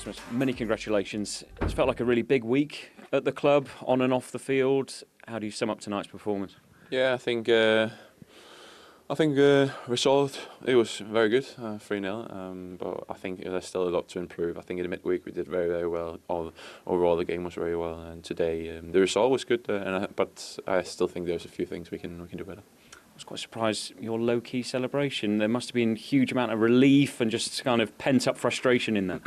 Rasmus, many congratulations. It's felt like a really big week at the club, on and off the field. How do you sum up tonight's performance? Yeah, I think result, it was very good, 3-0. But I think there's still a lot to improve. I think in the midweek we did very, very well. Overall, the game was very well, and today the result was good. But I still think there's a few things we can do better. I was quite surprised your low-key celebration. There must have been a huge amount of relief and just kind of pent-up frustration in that.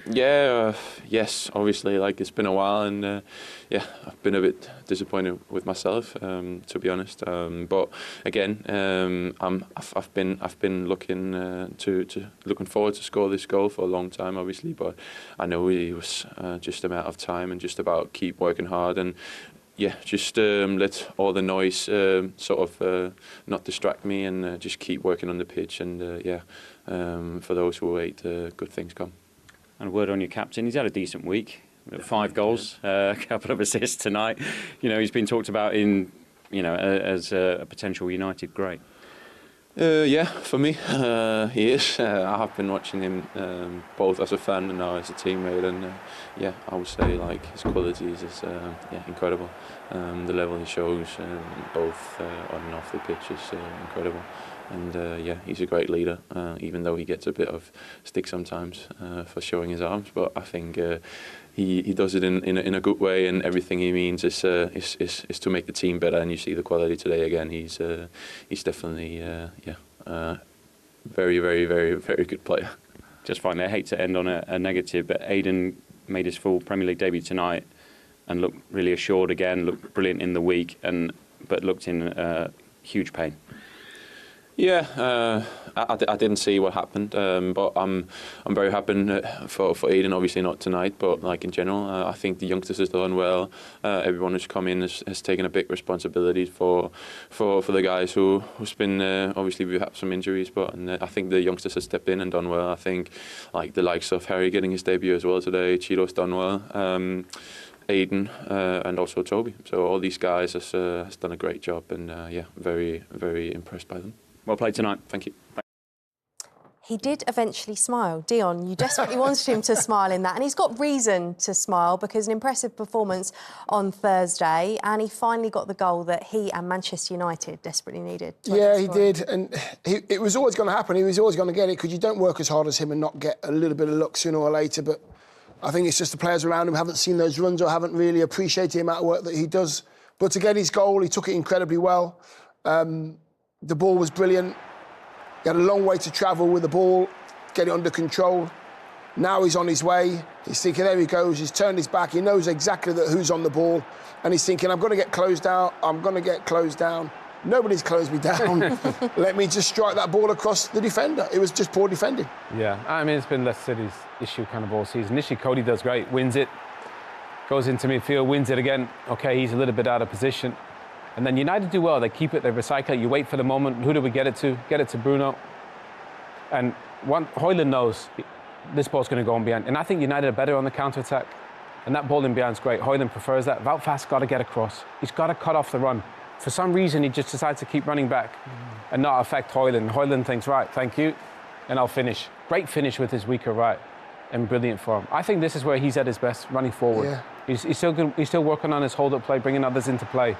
Yeah, yes, obviously, like it's been a while, and yeah, I've been a bit disappointed with myself, to be honest. But again, I've been looking forward to score this goal for a long time, obviously. But I know it was just a matter of time and just about keep working hard and. Yeah, just let all the noise not distract me and just keep working on the pitch. And for those who wait, good things come. And a word on your captain. He's had a decent week. 5 goals, a couple of assists tonight. You know, he's been talked about as a potential United great. Yeah, for me, he is. I have been watching him both as a fan and now as a teammate, and yeah, I would say like his qualities is incredible. The level he shows, both on and off the pitch, is incredible. And yeah, he's a great leader, even though he gets a bit of stick sometimes for showing his arms. But I think he does it in a good way, and everything he means is to make the team better. And you see the quality today again. He's definitely very, very, very, very good player. Just finally, I hate to end on a negative, but Aiden made his full Premier League debut tonight and looked really assured again. Looked brilliant in the week, but looked in huge pain. Yeah, I didn't see what happened, but I'm very happy for Aiden. Obviously not tonight, but like in general, I think the youngsters has done well. Everyone who's come in has taken a big responsibility for the guys who's been obviously we've had some injuries, but I think the youngsters have stepped in and done well. I think like the likes of Harry getting his debut as well today. Chilo's done well. Aiden and also Toby. So all these guys has done a great job, and yeah, very, very impressed by them. Well played tonight. Thank you. He did eventually smile. Dion, you desperately wanted him to smile in that, and he's got reason to smile because an impressive performance on Thursday, and he finally got the goal that he and Manchester United desperately needed. Yeah, he did, and it was always going to happen. He was always going to get it because you don't work as hard as him and not get a little bit of luck sooner or later. But I think it's just the players around him haven't seen those runs or haven't really appreciated the amount of work that he does. But to get his goal, he took it incredibly well. The ball was brilliant. He had a long way to travel with the ball, get it under control. Now he's on his way. He's thinking, there he goes. He's turned his back. He knows exactly who's on the ball. And he's thinking, I'm going to get closed out. I'm going to get closed down. Nobody's closed me down. Let me just strike that ball across the defender. It was just poor defending. Yeah, I mean, it's been Leicester City's issue kind of all season. Initially, Coady does great, wins it, goes into midfield, wins it again. OK, he's a little bit out of position. And then United do well. They keep it, they recycle it. You wait for the moment. Who do we get it to? Get it to Bruno. And Hojlund knows this ball's going to go on behind. And I think United are better on the counter-attack. And that ball in behind's great. Hojlund prefers that. Wout's got to get across. He's got to cut off the run. For some reason, he just decides to keep running back and not affect Hojlund. Hojlund thinks, right, thank you, and I'll finish. Great finish with his weaker right and brilliant form. I think this is where he's at his best, running forward. Yeah. He's still good. He's still working on his hold-up play, bringing others into play.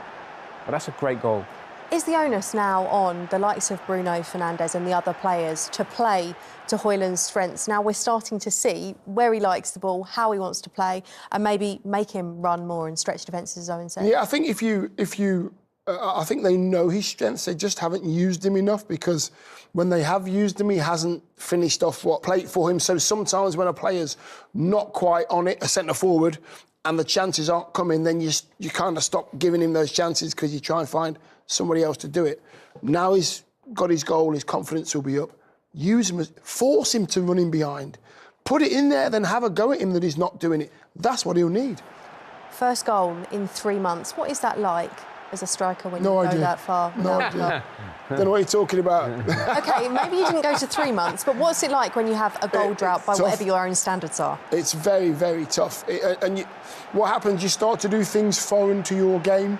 But that's a great goal. Is the onus now on the likes of Bruno, Fernandes and the other players to play to Hojlund's strengths? Now we're starting to see where he likes the ball, how he wants to play, and maybe make him run more and stretch defences, as Owen said. Yeah, I think I think they know his strengths. They just haven't used him enough because when they have used him, he hasn't finished off what played for him. So sometimes when a player's not quite on it, a centre forward, and the chances aren't coming, then you kind of stop giving him those chances because you try and find somebody else to do it. Now he's got his goal, his confidence will be up. Use him, force him to run in behind. Put it in there, then have a go at him that he's not doing it. That's what he'll need. First goal in 3 months. What is that like as a striker when you go that far? No idea. Don't know what you're talking about. OK, maybe you didn't go to 3 months, but what's it like when you have a goal drought by whatever your own standards are? It's very, very tough. What happens, you start to do things foreign to your game.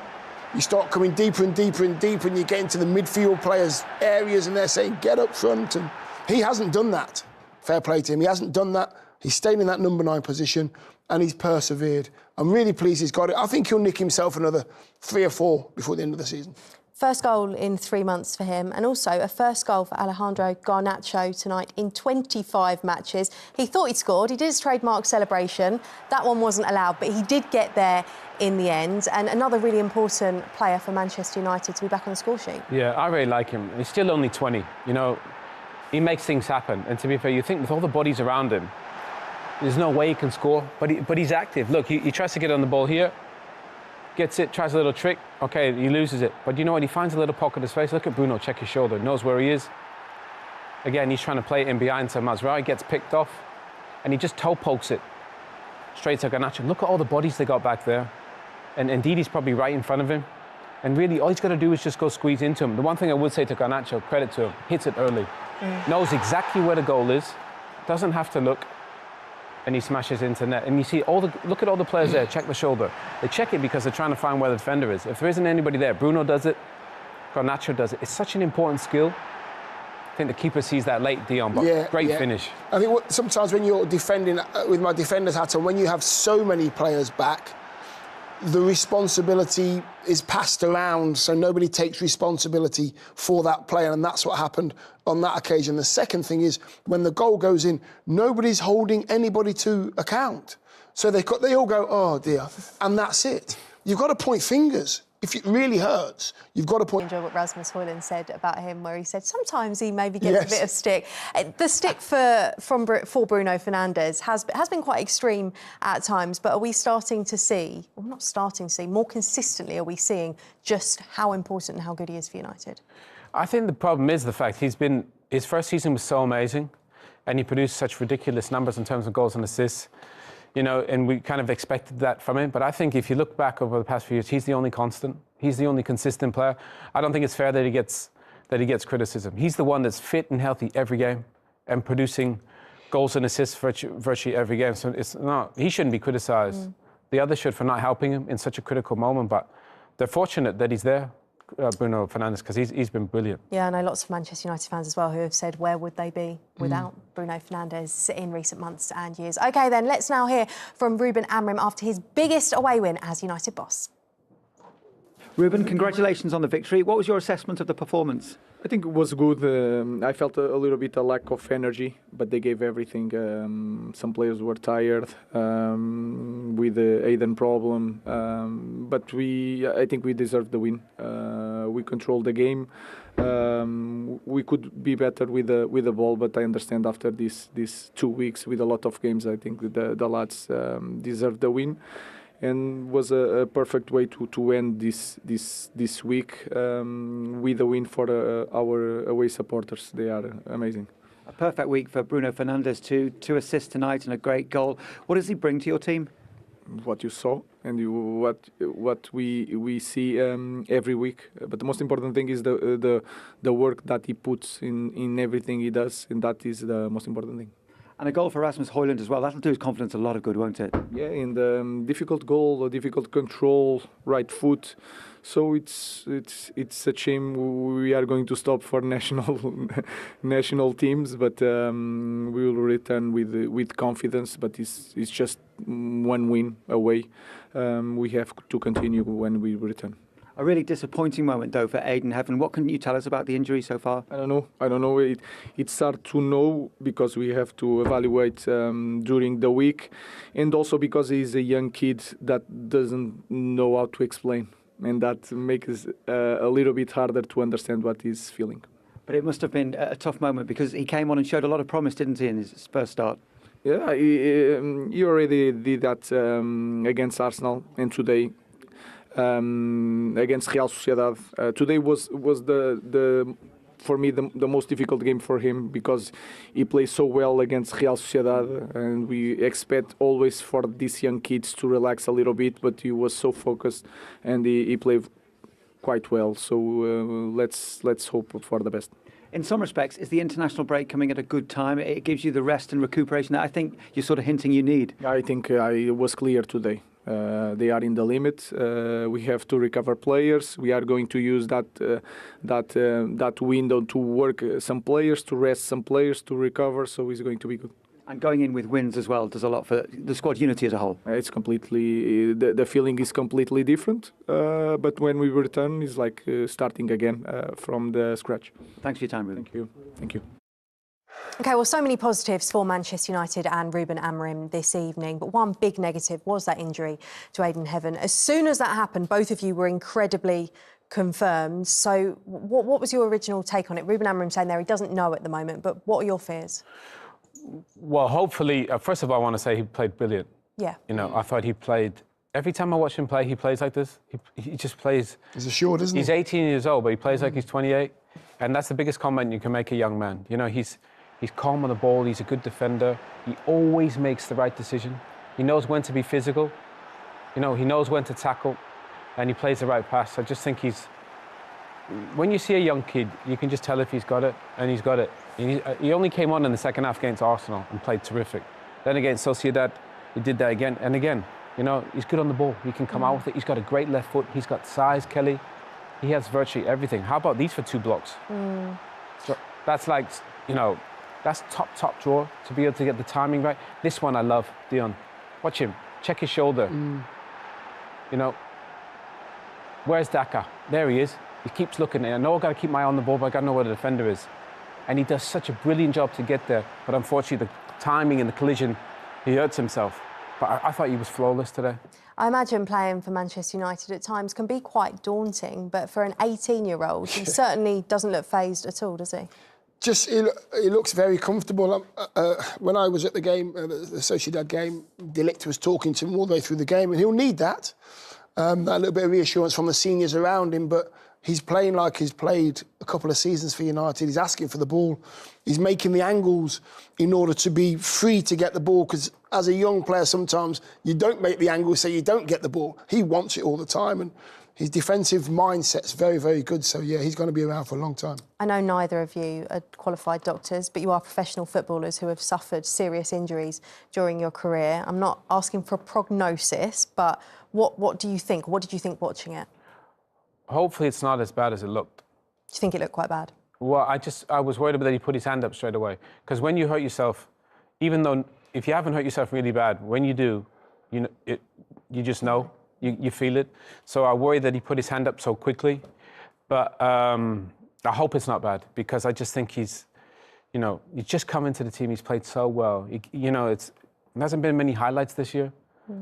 You start coming deeper and deeper and deeper, and you get into the midfield players' areas, and they're saying, get up front. And he hasn't done that. Fair play to him. He hasn't done that. He's stayed in that number 9 position and he's persevered. I'm really pleased he's got it. I think he'll nick himself another 3 or 4 before the end of the season. First goal in 3 months for him, and also a first goal for Alejandro Garnacho tonight in 25 matches. He thought he'd scored. He did his trademark celebration. That one wasn't allowed, but he did get there in the end. And another really important player for Manchester United to be back on the score sheet. Yeah, I really like him. He's still only 20. You know, he makes things happen. And to be fair, you think with all the bodies around him, there's no way he can score. But he's active. Look, he tries to get on the ball here. Gets it, tries a little trick. OK, he loses it. But you know what? He finds a little pocket of space. Look at Bruno, check his shoulder, knows where he is. Again, he's trying to play it in behind some Mazraoui, gets picked off. And he just toe pokes it straight to Garnacho. Look at all the bodies they got back there. And Ndidi's probably right in front of him. And really, all he's got to do is just go squeeze into him. The one thing I would say to Garnacho, credit to him, hits it early. Knows exactly where the goal is, doesn't have to look. And he smashes into net. And you see look at all the players there, check the shoulder. They check it because they're trying to find where the defender is. If there isn't anybody there, Bruno does it, Garnacho does it. It's such an important skill. I think the keeper sees that late, Dion, but great finish. I think sometimes when you're defending, with my defender's hat on, when you have so many players back, the responsibility is passed around, so nobody takes responsibility for that player, and that's what happened on that occasion. The second thing is, when the goal goes in, nobody's holding anybody to account. So they all go, oh dear, and that's it. You've got to point fingers. If it really hurts, you've got to point... I enjoy what Rasmus Hojlund said about him, where he said sometimes he maybe gets a bit of stick. The stick for Bruno Fernandes has been quite extreme at times, but are we starting to see, well, not starting to see, more consistently are we seeing just how important and how good he is for United? I think the problem is the fact his first season was so amazing and he produced such ridiculous numbers in terms of goals and assists. You know, and we kind of expected that from him. But I think if you look back over the past few years, he's the only constant. He's the only consistent player. I don't think it's fair that he gets criticism. He's the one that's fit and healthy every game and producing goals and assists virtually every game. So he shouldn't be criticised. The others should for not helping him in such a critical moment. But they're fortunate that he's there, Bruno Fernandes, because he's been brilliant. Yeah, I know lots of Manchester United fans as well who have said, where would they be without Bruno Fernandes in recent months and years? OK, then, let's now hear from Ruben Amorim after his biggest away win as United boss. Ruben, congratulations on the victory. What was your assessment of the performance? I think it was good. I felt a little bit a lack of energy, but they gave everything. Some players were tired with the Aiden problem, but I think we deserved the win. We controlled the game. We could be better with the ball, but I understand after these 2 weeks with a lot of games, I think the lads deserved the win. And was a perfect way to end this week with a win for our away supporters. They are amazing. A perfect week for Bruno Fernandes too. 2 assists tonight and a great goal. What does he bring to your team? What you saw and what we see every week. But the most important thing is the work that he puts in everything he does, and that is the most important thing. And a goal for Rasmus Hojlund as well. That'll do his confidence a lot of good, won't it? Yeah, in the difficult goal, a difficult control, right foot. So it's a shame we are going to stop for national teams, but we will return with confidence. But it's just one win away. We have to continue when we return. A really disappointing moment, though, for Aiden Heaven. What can you tell us about the injury so far? I don't know. It's hard to know because we have to evaluate during the week, and also because he's a young kid that doesn't know how to explain, and that makes it a little bit harder to understand what he's feeling. But it must have been a tough moment because he came on and showed a lot of promise, didn't he, in his first start? Yeah, he already did that against Arsenal, and today. Against Real Sociedad. Today was the for me the most difficult game for him because he plays so well against Real Sociedad, and we expect always for these young kids to relax a little bit, but he was so focused and he played quite well. So let's hope for the best. In some respects, is the international break coming at a good time? It gives you the rest and recuperation that I think you're sort of hinting you need. I think it was clear today. They are in the limit. We have to recover players. We are going to use that window to work some players, to rest some players, to recover. So it's going to be good. And going in with wins as well does a lot for the squad unity as a whole. It's completely, the feeling is completely different. But when we return, it's like starting again from the scratch. Thanks for your time, Ruben. Thank you. Thank you. OK, well, so many positives for Manchester United and Ruben Amorim this evening, but one big negative was that injury to Aidan Heaven. As soon as that happened, both of you were incredibly confirmed. So what was your original take on it? Ruben Amorim saying there he doesn't know at the moment, but what are your fears? Well, hopefully, first of all, I want to say he played brilliant. Yeah. You know, I thought he played... Every time I watch him play, he plays like this. He just plays... He's assured, isn't he? He's 18 years old, but he plays like he's 28. And that's the biggest comment you can make a young man. You know, he's calm on the ball, he's a good defender. He always makes the right decision. He knows when to be physical. You know, he knows when to tackle. And he plays the right pass. I just think he's... When you see a young kid, you can just tell if he's got it, and he's got it. He only came on in the second half against Arsenal and played terrific. Then against Sociedad, he did that again and again. You know, he's good on the ball. He can come out with it. He's got a great left foot. He's got size, Kelly. He has virtually everything. How about these for 2 blocks? So that's like, you know, that's top drawer to be able to get the timing right. This one I love, Dion. Watch him. Check his shoulder. You know, where's Daka? There he is. He keeps looking. I know I've got to keep my eye on the ball, but I've got to know where the defender is. And he does such a brilliant job to get there. But unfortunately, the timing and the collision, he hurts himself. But I thought he was flawless today. I imagine playing for Manchester United at times can be quite daunting, but for an 18-year-old, he certainly doesn't look phased at all, does he? Just, he looks very comfortable. When I was at the game, the Sociedad game, De Ligt was talking to him all the way through the game, and he'll need that. That little bit of reassurance from the seniors around him, but he's playing like he's played a couple of seasons for United. He's asking for the ball. He's making the angles in order to be free to get the ball, because as a young player, sometimes you don't make the angles, so you don't get the ball. He wants it all the time, and his defensive mindset's very, very good. So, yeah, he's going to be around for a long time. I know neither of you are qualified doctors, but you are professional footballers who have suffered serious injuries during your career. I'm not asking for a prognosis, but what do you think? What did you think watching it? Hopefully it's not as bad as it looked. Do you think it looked quite bad? Well, I was worried about that he put his hand up straight away. Because when you hurt yourself, even though if you haven't hurt yourself really bad, when you do, you just know, you feel it. So I worry that he put his hand up so quickly. But I hope it's not bad, because I just think he's just come into the team. He's played so well. There hasn't been many highlights this year.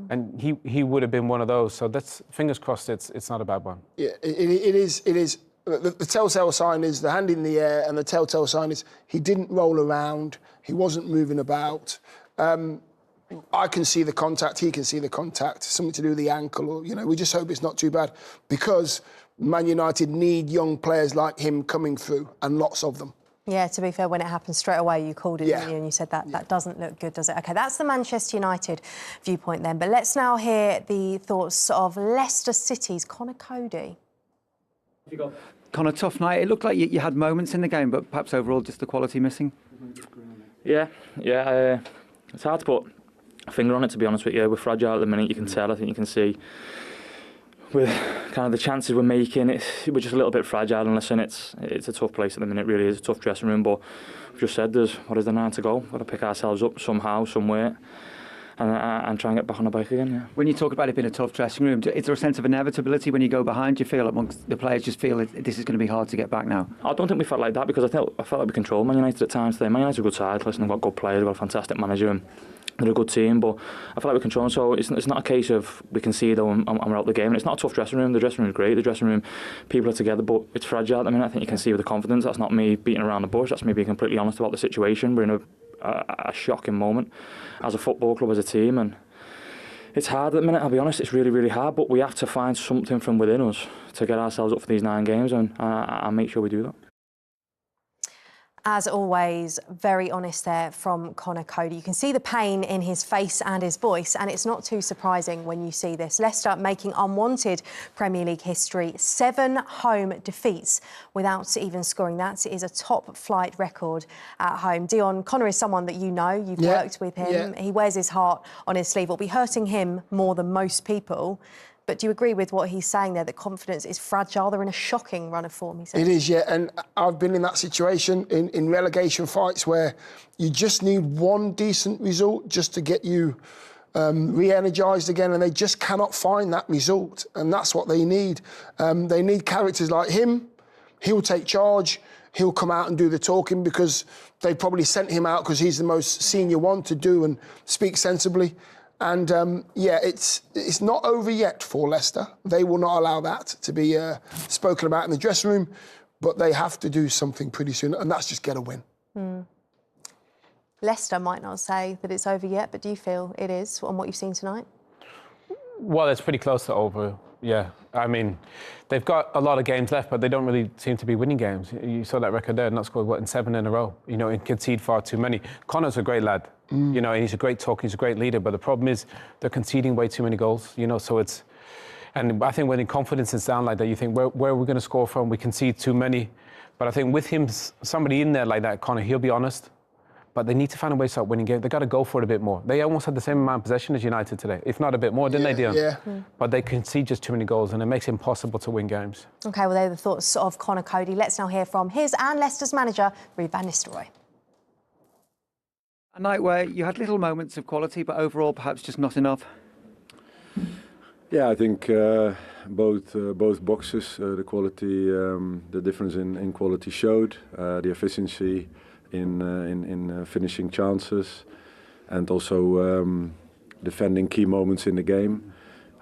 And he would have been one of those. So that's, fingers crossed, it's not a bad one. Yeah, it is. The telltale sign is the hand in the air, and the telltale sign is he didn't roll around. He wasn't moving about. I can see the contact. He can see the contact. Something to do with the ankle, or we just hope it's not too bad, because Man United need young players like him coming through, and lots of them. Yeah, to be fair, when it happened straight away, you called it, didn't you? And you said that doesn't look good, does it? OK, that's the Manchester United viewpoint then. But let's now hear the thoughts of Leicester City's Conor Coady. Conor, tough night. It looked like you had moments in the game, but perhaps overall just the quality missing. Yeah. It's hard to put a finger on it, to be honest with you. We're fragile at the minute, you can tell. I think you can see with kind of the chances we're making, we're just a little bit fragile. And listen, it's a tough place at the minute, really. It's a tough dressing room, but we've just said there's 9 to go. We've got to pick ourselves up somehow, somewhere, and try and get back on the bike again. Yeah. When you talk about it being a tough dressing room, is there a sense of inevitability when you go behind? Do you feel amongst the players just feel this is going to be hard to get back now? I don't think we felt like that, because I felt like we controlled Man United at times today. Man United's a good side. Listen, they've got good players, they've got a fantastic manager, and they're a good team, but I feel like we're controlling. So it's not a case of we concede and we're out the game. And it's not a tough dressing room. The dressing room is great. The dressing room, people are together, but it's fragile at the minute. I think you can see with the confidence. That's not me beating around the bush. That's me being completely honest about the situation. We're in a shocking moment as a football club, as a team, and it's hard at the minute. I'll be honest, it's really, really hard. But we have to find something from within us to get ourselves up for these 9 games, and I'll make sure we do that. As always, very honest there from Conor Coady. You can see the pain in his face and his voice, and it's not too surprising when you see this. Leicester making unwanted Premier League history, 7 home defeats without even scoring. That is a top-flight record at home. Dion, Conor is someone that you know. You've worked with him. He wears his heart on his sleeve. It'll be hurting him more than most people. but do you agree with what he's saying there, that confidence is fragile? They're in a shocking run of form, he says. It is, yeah, and I've been in that situation in relegation fights where you just need one decent result just to get you re-energised again, and they just cannot find that result, and that's what they need. They need characters like him. He'll take charge. He'll come out and do the talking because they probably sent him out because he's the most senior one to do and speak sensibly. And it's not over yet for Leicester. They will not allow that to be spoken about in the dressing room, but they have to do something pretty soon, and that's just get a win. Leicester might not say that it's over yet, but do you feel it is on what you've seen tonight? Well, it's pretty close to over, yeah. I mean, they've got a lot of games left, but they don't really seem to be winning games. You saw that record there, not scored, in 7 in a row, and concede far too many. Conor's a great lad, and he's a great talker, he's a great leader, but the problem is they're conceding way too many goals, so it's... And I think when confidence is down like that, you think, where are we going to score from? We concede too many. But I think with him, somebody in there like that, Conor, he'll be honest. But they need to find a way to start winning games. They've got to go for it a bit more. They almost had the same amount of possession as United today, if not a bit more, didn't they, Dion? Yeah. But they concede just too many goals, and it makes it impossible to win games. OK, well, they're the thoughts of Conor Coady. Let's now hear from his and Leicester's manager, Ruud van Nistelrooy. A night where you had little moments of quality, but overall perhaps just not enough. Yeah, I think both boxes, the quality, the difference in quality showed, the efficiency in finishing chances, and also defending key moments in the game.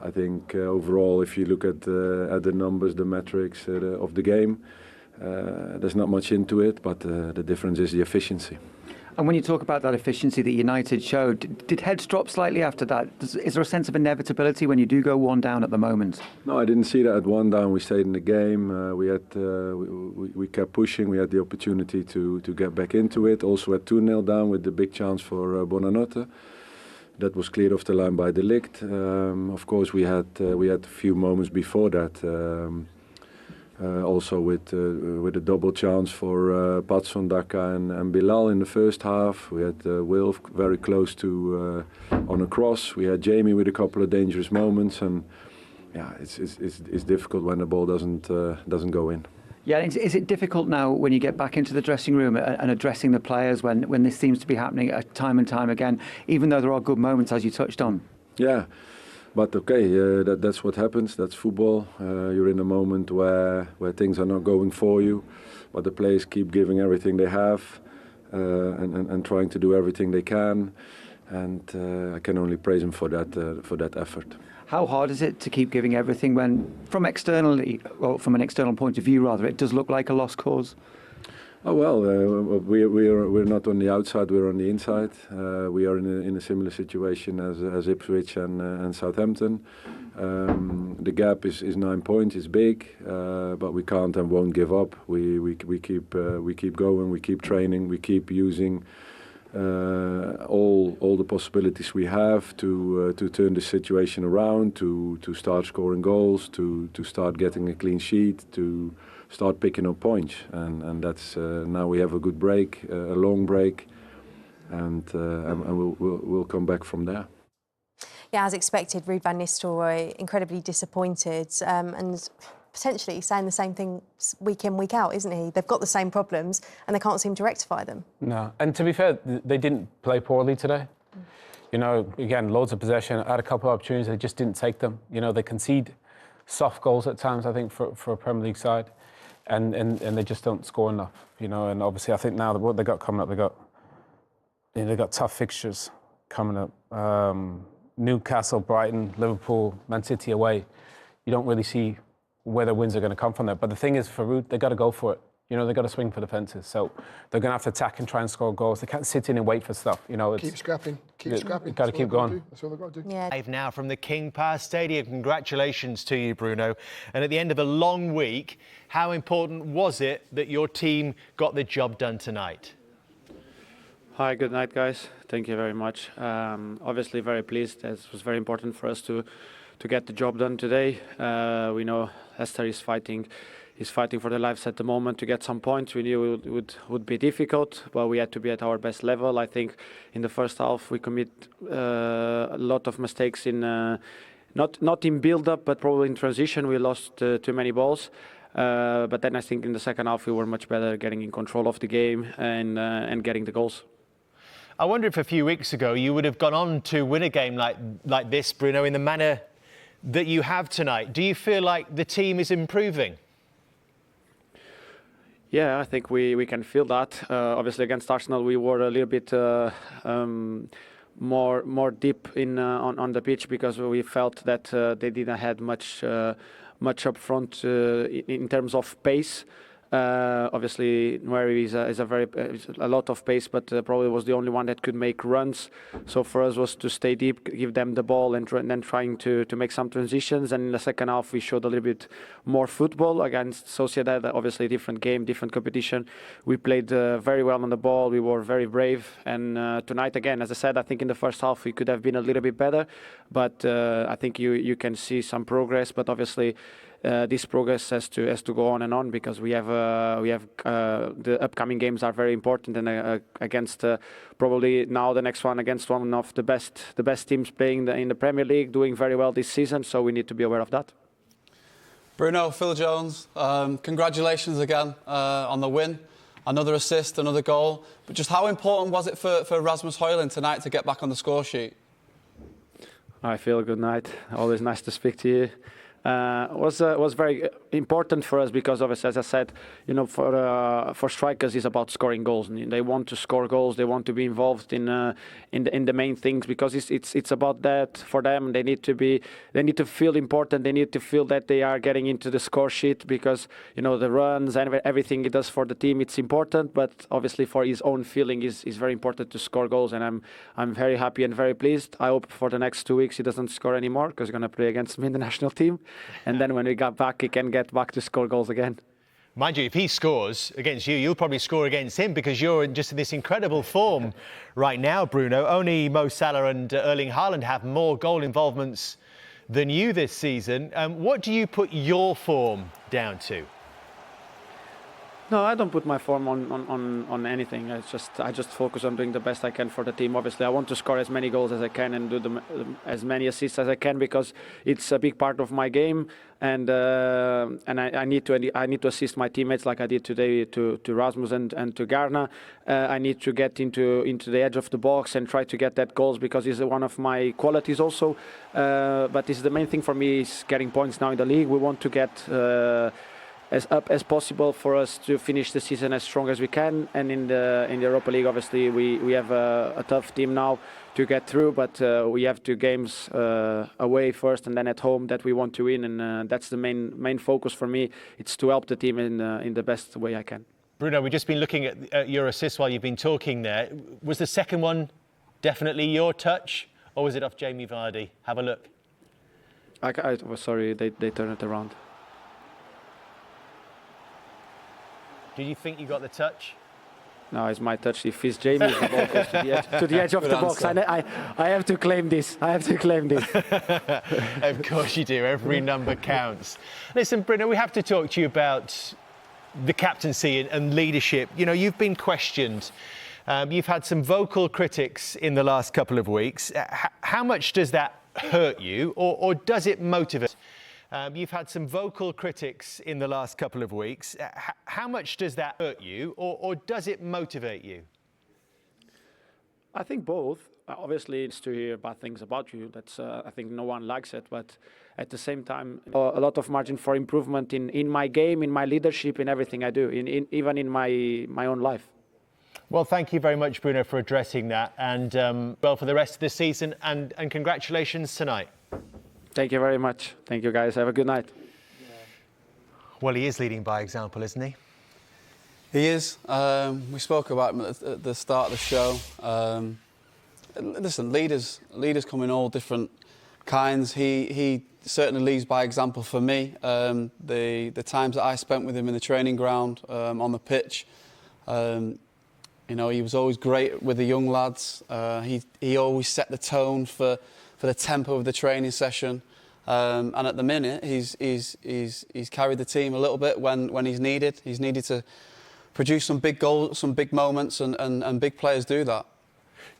I think overall, if you look at the numbers, the metrics of the game, there's not much into it, but the difference is the efficiency. And when you talk about that efficiency that United showed, did heads drop slightly after that? Is there a sense of inevitability when you do go 1 down at the moment? No, I didn't see that at 1 down. We stayed in the game. We kept pushing. We had the opportunity to get back into it. Also at 2-0 down with the big chance for Bonanotte. That was cleared off the line by De Ligt. Of course, we had a few moments before that. Also with a double chance for Patson, Daka and Bilal in the first half. We had Will very close to on a cross. We had Jamie with a couple of dangerous moments, and yeah, it's difficult when the ball doesn't go in. Yeah, is it difficult now when you get back into the dressing room and addressing the players when this seems to be happening time and time again, even though there are good moments as you touched on? Yeah. But okay, that's what happens. That's football. You're in a moment where things are not going for you, but the players keep giving everything they have and trying to do everything they can. And I can only praise them for that effort. How hard is it to keep giving everything when, from an external point of view, rather, it does look like a lost cause? Oh well, we're not on the outside; we're on the inside. We are in a similar situation as Ipswich and Southampton. The gap is 9 points. It's big, but we can't and won't give up. We keep going. We keep training. We keep using all the possibilities we have to turn the situation around, to start scoring goals, to start getting a clean sheet, to start picking up points, and that's now we have a good break, a long break, and we'll come back from there. Yeah, as expected, Ruud van Nistelrooy incredibly disappointed, and potentially saying the same thing week in, week out, isn't he? They've got the same problems and they can't seem to rectify them. No, and to be fair, they didn't play poorly today. Again, loads of possession, had a couple of opportunities, they just didn't take them. They concede soft goals at times, I think, for a Premier League side. And they just don't score enough, and obviously I think now what they got coming up, they got tough fixtures coming up. Newcastle, Brighton, Liverpool, Man City away. You don't really see where the wins are going to come from there. But the thing is, for Ruud, they've got to go for it. They've got to swing for the fences. So they're going to have to attack and try and score goals. They can't sit in and wait for stuff. Keep scrapping. Keep scrapping. Got to keep going. That's all they've got to do. Yeah. Live now from the King Power Stadium. Congratulations to you, Bruno. And at the end of a long week, how important was it that your team got the job done tonight? Hi, good night, guys. Thank you very much. Obviously very pleased. It was very important for us to get the job done today. We know Leicester is fighting for their lives at the moment to get some points. We knew it would be difficult, but we had to be at our best level. I think in the first half we commit a lot of mistakes in not in build-up, but probably in transition. We lost too many balls. But then I think in the second half we were much better getting in control of the game and getting the goals. I wonder if a few weeks ago you would have gone on to win a game like this, Bruno, in the manner that you have tonight. Do you feel like the team is improving? Yeah, I think we can feel that. Obviously against Arsenal we were a little bit more deep in on the pitch because we felt that they didn't have much up front in terms of pace. Obviously, Nueri is a lot of pace, but probably was the only one that could make runs. So for us was to stay deep, give them the ball, and then trying to make some transitions. And in the second half, we showed a little bit more football against Sociedad. Obviously, different game, different competition. We played very well on the ball. We were very brave. And tonight, again, as I said, I think in the first half we could have been a little bit better. But I think you can see some progress. But obviously, this progress has to go on and on because we have the upcoming games are very important and against probably now the next one against one of the best teams playing in the Premier League, doing very well this season. So we need to be aware of that. Bruno, Phil Jones, congratulations again on the win. Another assist, another goal. But just how important was it for Rasmus Hojlund tonight to get back on the score sheet? Hi Phil, good night. Always nice to speak to you. Was very important for us because obviously, as I said, for strikers it's about scoring goals. And they want to score goals. They want to be involved in the main things because it's about that for them. They need to feel important. They need to feel that they are getting into the score sheet because the runs and everything he does for the team, it's important. But obviously for his own feeling is very important to score goals. And I'm very happy and very pleased. I hope for the next 2 weeks he doesn't score anymore because he's going to play against me in the national team. And then when we get back, he can get back to score goals again. Mind you, if he scores against you, you'll probably score against him because you're just in this incredible form right now, Bruno. Only Mo Salah and Erling Haaland have more goal involvements than you this season. What do you put your form down to? No, I don't put my form on anything. I just focus on doing the best I can for the team. Obviously, I want to score as many goals as I can and do as many assists as I can because it's a big part of my game. And I need to assist my teammates like I did today to Rasmus and to Garner. I need to get into the edge of the box and try to get that goals because it's one of my qualities also. But this is the main thing for me is getting points now in the league. We want to get as up as possible for us to finish the season as strong as we can. And in the Europa League, obviously, we have a tough team now to get through, but we have 2 games away first and then at home that we want to win. And that's the main focus for me. It's to help the team in the best way I can. Bruno, we've just been looking at your assists while you've been talking there. Was the second one definitely your touch or was it off Jamie Vardy? Have a look. I was sorry, they turned it around. Do you think you got the touch? No, it's my touch. If it's Jamie, the ball goes to the edge of the box. I have to claim this. Of course you do. Every number counts. Listen, Bruno, we have to talk to you about the captaincy and leadership. You've been questioned. You've had some vocal critics in the last couple of weeks. How much does that hurt you or does it motivate? You've had some vocal critics in the last couple of weeks. How much does that hurt you or does it motivate you? I think both. Obviously, it's to hear bad things about you. That's I think no one likes it. But at the same time, a lot of margin for improvement in my game, in my leadership, in everything I do, even in my own life. Well, thank you very much, Bruno, for addressing that. And for the rest of the season and congratulations tonight. Thank you very much. Thank you, guys. Have a good night. Well, he is leading by example, isn't he? He is. We spoke about him at the start of the show. Listen, leaders come in all different kinds. He certainly leads by example for me. The times that I spent with him in the training ground, on the pitch, he was always great with the young lads. He always set the tone for the tempo of the training session, and at the minute he's carried the team a little bit when he's needed. He's needed to produce some big goals, some big moments, and big players do that.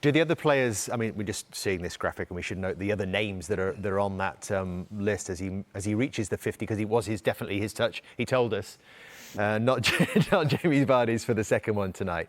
Do the other players? I mean, we're just seeing this graphic, and we should note the other names that are on that list as he reaches the 50, because it was definitely his touch. He told us, not Jamie Vardy's for the second one tonight.